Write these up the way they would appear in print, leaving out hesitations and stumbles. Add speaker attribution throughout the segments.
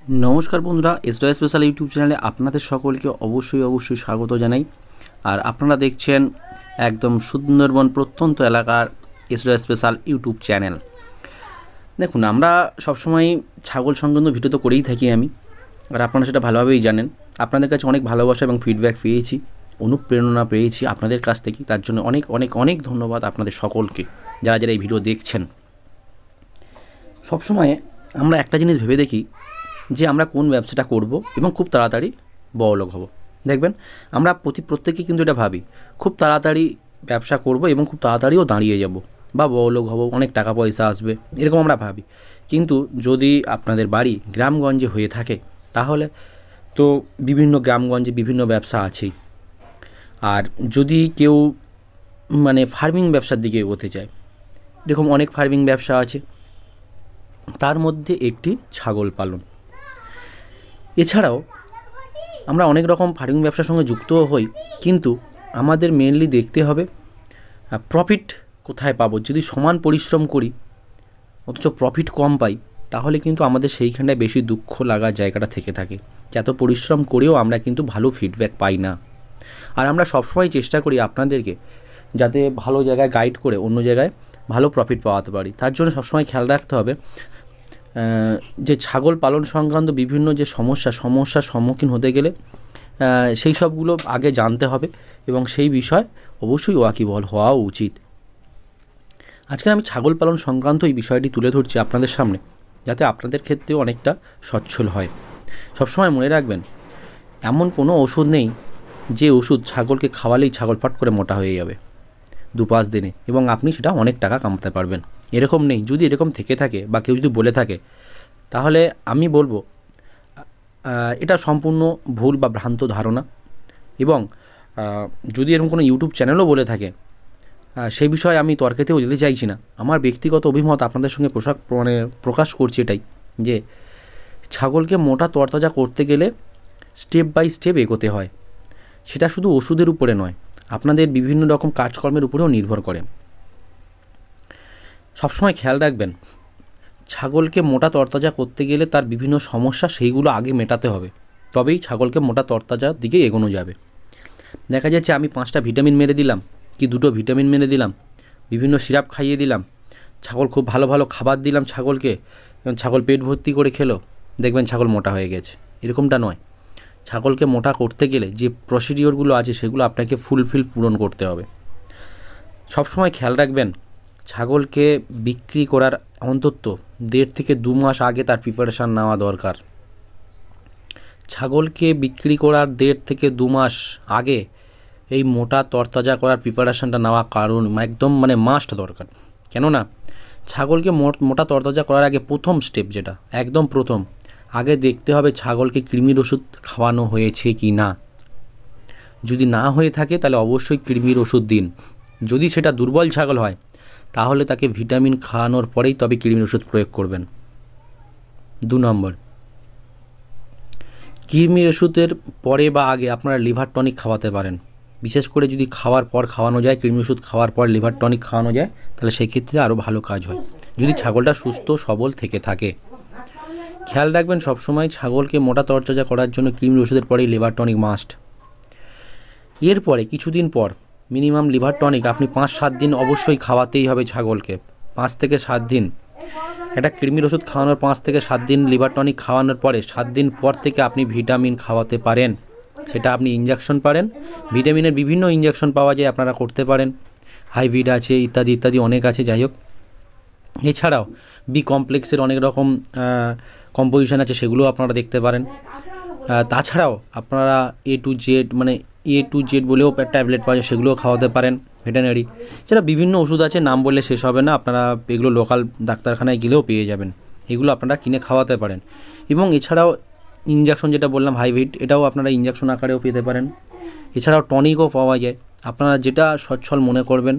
Speaker 1: नमस्कार बंधुरा एसडा special YouTube चैनले आपनादेर सकलके अवश्य स्वागत जानाई। और आपनारा देखछेन एकदम सुंदरबन प्रत्यন্ত एलाकार एसडा स्पेशल यूट्यूब चैनल। देखुन आमरा सब समय छागल संक्रांत भिडियो तो करेई थाकी आमी, और आपनारा सेटा भालोभाबेई जानेन। आपनादेर काछे अनेक भालोबासा एबं फिडब्याक पेयेछि, अनुप्रेरणा पेयेछि आपनादेर काछ थेके। तार जोन्नो अनेक अनेक अनेक धन्यवाद आपनादेर सकलके, जारा जारा एई भिडियो देखछेन। सब समय आमरा एकटा जिनिस भेबे देखी যে আমরা কোন ব্যবসাটা করব এবং খুব তাড়াতাড়ি বড়লোক হব। দেখবেন আমরা প্রত্যেকেই কিন্তু এটা ভাবি, খুব তাড়াতাড়ি ব্যবসা করব এবং খুব তাড়াতাড়িও দাঁড়িয়ে যাব বা বড়লোক হব, অনেক টাকা পয়সা আসবে, এরকম আমরা ভাবি। কিন্তু যদি আপনাদের বাড়ি গ্রামগঞ্জে হয়ে থাকে তাহলে তো বিভিন্ন গ্রামগঞ্জে বিভিন্ন ব্যবসা আছেই। আর যদি কেউ মানে ফার্মিং ব্যবসার দিকে এগোতে চায়, এরকম অনেক ফার্মিং ব্যবসা আছে, তার মধ্যে একটি ছাগল পালন। এছাড়াও আমরা অনেক রকম ফার্মিং ব্যবসার সঙ্গে যুক্তও হই, কিন্তু আমাদের মেইনলি দেখতে হবে প্রফিট কোথায় পাবো। যদি সমান পরিশ্রম করি অথচ প্রফিট কম পাই, তাহলে কিন্তু আমাদের সেইখানটায় বেশি দুঃখ লাগার জায়গাটা থেকে থাকে। এত পরিশ্রম করেও আমরা কিন্তু ভালো ফিডব্যাক পাই না। আর আমরা সবসময় চেষ্টা করি আপনাদেরকে যাতে ভালো জায়গায় গাইড করে অন্য জায়গায় ভালো প্রফিট পাওয়াতে পারি। তার জন্য সবসময় খেয়াল রাখতে হবে যে ছাগল পালন সংক্রান্ত বিভিন্ন যে সমস্যার সম্মুখীন হতে গেলে সেই সবগুলো আগে জানতে হবে এবং সেই বিষয় অবশ্যই ওয়াকিবহাল হওয়া উচিত। আজকে আমি ছাগল পালন সংক্রান্ত এই বিষয়টি তুলে ধরছি আপনাদের সামনে, যাতে আপনাদের ক্ষেত্রেও অনেকটা সচ্ছল হয়। সবসময় মনে রাখবেন, এমন কোনো ওষুধ নেই যে ওষুধ ছাগলকে খাওয়ালেই ছাগল ফট করে মোটা হয়ে যাবে 2-5 দিনে এবং আপনি সেটা অনেক টাকা কামাতে পারবেন। এরকম নেই। যদি এরকম থেকে থাকে বা কেউ যদি বলে থাকে, তাহলে আমি বলবো এটা সম্পূর্ণ ভুল বা ভ্রান্ত ধারণা। এবং যদি এরকম কোনো ইউটিউব চ্যানেলও বলে থাকে, সেই বিষয়ে আমি তর্কেতেও যেতে চাইছি না। আমার ব্যক্তিগত অভিমত আপনাদের সঙ্গে প্রকাশ করছি এটাই, যে ছাগলকে মোটা তরতাজা করতে গেলে স্টেপ বাই স্টেপ এগোতে হয়। সেটা শুধু ওষুধের উপরে নয়, আপনাদের বিভিন্ন রকম কাজকর্মের উপরেও নির্ভর করে। সবসময় খেয়াল রাখবেন, ছাগলকে মোটা তরতাজা করতে গেলে তার বিভিন্ন সমস্যা সেইগুলো আগে মেটাতে হবে, তবেই ছাগলকে মোটা তরতাজার দিকে এগোনো যাবে। দেখা যাচ্ছে আমি 5টা ভিটামিন মেরে দিলাম কি 2টো ভিটামিন মেরে দিলাম, বিভিন্ন সিরাপ খাইয়ে দিলাম, ছাগল খুব ভালো ভালো খাবার দিলাম ছাগলকে, এবং ছাগল পেট ভর্তি করে খেলো, দেখবেন ছাগল মোটা হয়ে গেছে। এরকমটা নয়। ছাগলকে মোটা করতে গেলে যে প্রসিডিওরগুলো আছে সেগুলো আপনাকে পূরণ করতে হবে। সবসময় খেয়াল রাখবেন, ছাগলকে বিক্রি করার অন্তত 1.5 থেকে 2 মাস আগে তার প্রিপারেশান নেওয়া দরকার। ছাগলকে বিক্রি করার 1.5 থেকে 2 মাস আগে এই মোটা তরতাজা করার প্রিপারেশানটা নেওয়া কারণ একদম মাস্ট দরকার। কেননা ছাগলকে মোটা তরতাজা করার আগে প্রথম স্টেপ, যেটা একদম প্রথম, আগে দেখতে হবে ছাগলকে কৃমির ওষুধ খাওয়ানো হয়েছে কি না। যদি না হয়ে থাকে তাহলে অবশ্যই কৃমির ওষুধ দিন। যদি সেটা দুর্বল ছাগল হয়, তাহলে তাকে ভিটামিন খাওয়ানোর পরেই তবে কৃমির ওষুধ প্রয়োগ করবেন। 2 নম্বর, কৃমির ওষুধের পরে বা আগে আপনারা লিভার টনিক খাওয়াতে পারেন। বিশেষ করে যদি খাওয়ার পর খাওয়ানো যায়, কৃমি ওষুধ খাওয়ার পর লিভার টনিক খাওয়ানো যায়, তাহলে সেই ক্ষেত্রে আরও ভালো কাজ হয়, যদি ছাগলটা সুস্থ সবল থেকে থাকে। খেয়াল রাখবেন, সবসময় ছাগলকে মোটা তরতাজা করার জন্য কৃমির ওষুধের পরেই লিভার টনিক মাস্ট। এরপরে কিছুদিন পর মিনিমাম লিভার টনিক আপনি 5-7 দিন অবশ্যই খাওয়াতেই হবে ছাগলকে। 5 থেকে 7 দিন একটা কৃমির ওষুধ খাওয়ানোর 5 থেকে 7 দিন লিভার টনিক খাওয়ানোর পরে 7 দিন পর থেকে আপনি ভিটামিন খাওয়াতে পারেন। সেটা আপনি ইঞ্জেকশন পারেন, ভিটামিনের বিভিন্ন ইঞ্জেকশন পাওয়া যায়, আপনারা করতে পারেন। হাইভিড আছে, ইত্যাদি ইত্যাদি অনেক আছে। যাই হোক, এছাড়াও বি কমপ্লেক্সের অনেক রকম কম্পোজিশন আছে, সেগুলোও আপনারা দেখতে পারেন। তাছাড়াও আপনারা A to Z বলেও ট্যাবলেট পাওয়া যায়, সেগুলোও খাওয়াতে পারেন ভেটেরিনারি। এছাড়া বিভিন্ন ওষুধ আছে, নাম বললে শেষ হবে না, আপনারা এগুলো লোকাল ডাক্তারখানায় গেলেও পেয়ে যাবেন, এগুলো আপনারা কিনে খাওয়াতে পারেন। এবং এছাড়াও ইঞ্জেকশন যেটা বললাম হাইভিড, এটাও আপনারা ইঞ্জেকশন আকারেও পেতে পারেন। এছাড়াও টনিকও পাওয়া যায়, আপনারা যেটা সচ্ছল মনে করবেন,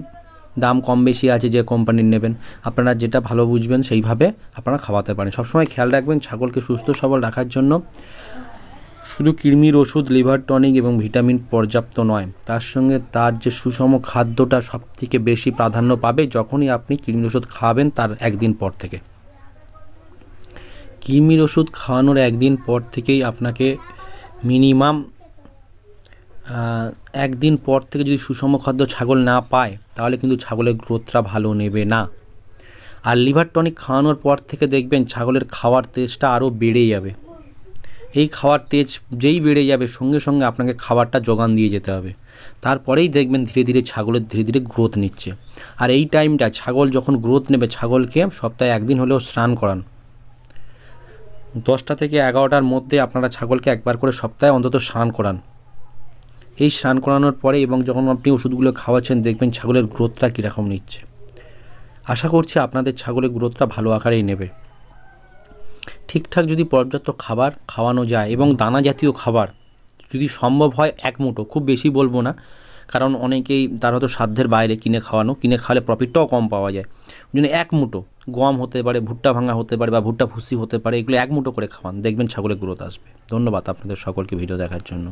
Speaker 1: দাম কম বেশি আছে, যে কোম্পানির নেবেন, আপনারা যেটা ভালো বুঝবেন সেইভাবে আপনারা খাওয়াতে পারেন। সবসময় খেয়াল রাখবেন, ছাগলকে সুস্থ সবল রাখার জন্য শুধু কৃমির ওষুধ, লিভার টনিক এবং ভিটামিন পর্যাপ্ত নয়, তার সঙ্গে তার যে সুষম খাদ্যটা সবথেকে বেশি প্রাধান্য পাবে যখনই আপনি কৃমির ওষুধ খাওয়াবেন তার 1 দিন পর থেকে। কৃমির ওষুধ খাওয়ানোর একদিন পর থেকেই আপনাকে মিনিমাম একদিন পর থেকে যদি সুষম খাদ্য ছাগল না পায় তাহলে কিন্তু ছাগলের গ্রোথটা ভালো নেবে না। আর লিভার টনিক খাওয়ানোর পর থেকে দেখবেন ছাগলের খাওয়ার তেজটা আরও বেড়ে যাবে। এই খাওয়ার তেজ যেই বেড়ে যাবে সঙ্গে সঙ্গে আপনাকে খাবারটা যোগান দিয়ে যেতে হবে, তারপরেই দেখবেন ধীরে ধীরে ছাগলের ধীরে ধীরে গ্রোথ নিচ্ছে। আর এই টাইমটা ছাগল যখন গ্রোথ নেবে ছাগলকে সপ্তাহে একদিন হলেও স্নান করান। 10টা থেকে 11টার মধ্যে আপনারা ছাগলকে একবার করে সপ্তাহে অন্তত স্নান করান। এই স্নান করানোর পরে এবং যখন আপনি ওষুধগুলো খাওয়াচ্ছেন দেখবেন ছাগলের গ্রোথটা কীরকম নিচ্ছে। আশা করছি আপনাদের ছাগলের গ্রোথটা ভালো আকারেই নেবে। ঠিকঠাক যদি পর্যাপ্ত খাবার খাওয়ানো যায় এবং দানা জাতীয় খাবার যদি সম্ভব হয় 1 মুঠো, খুব বেশি বলবো না, কারণ অনেকেই তার হয়তো সাধ্যের বাইরে কিনে খাওয়ালে প্রফিটটাও কম পাওয়া যায়। ওই জন্য 1 মুঠো গম হতে পারে, ভুট্টা ভাঙা হতে পারে বা ভুট্টা ভুসি হতে পারে, এগুলো 1 মুঠো করে খাওয়ান, দেখবেন ছাগলের গ্রোথ আসবে। ধন্যবাদ আপনাদের সকলকে ভিডিও দেখার জন্য।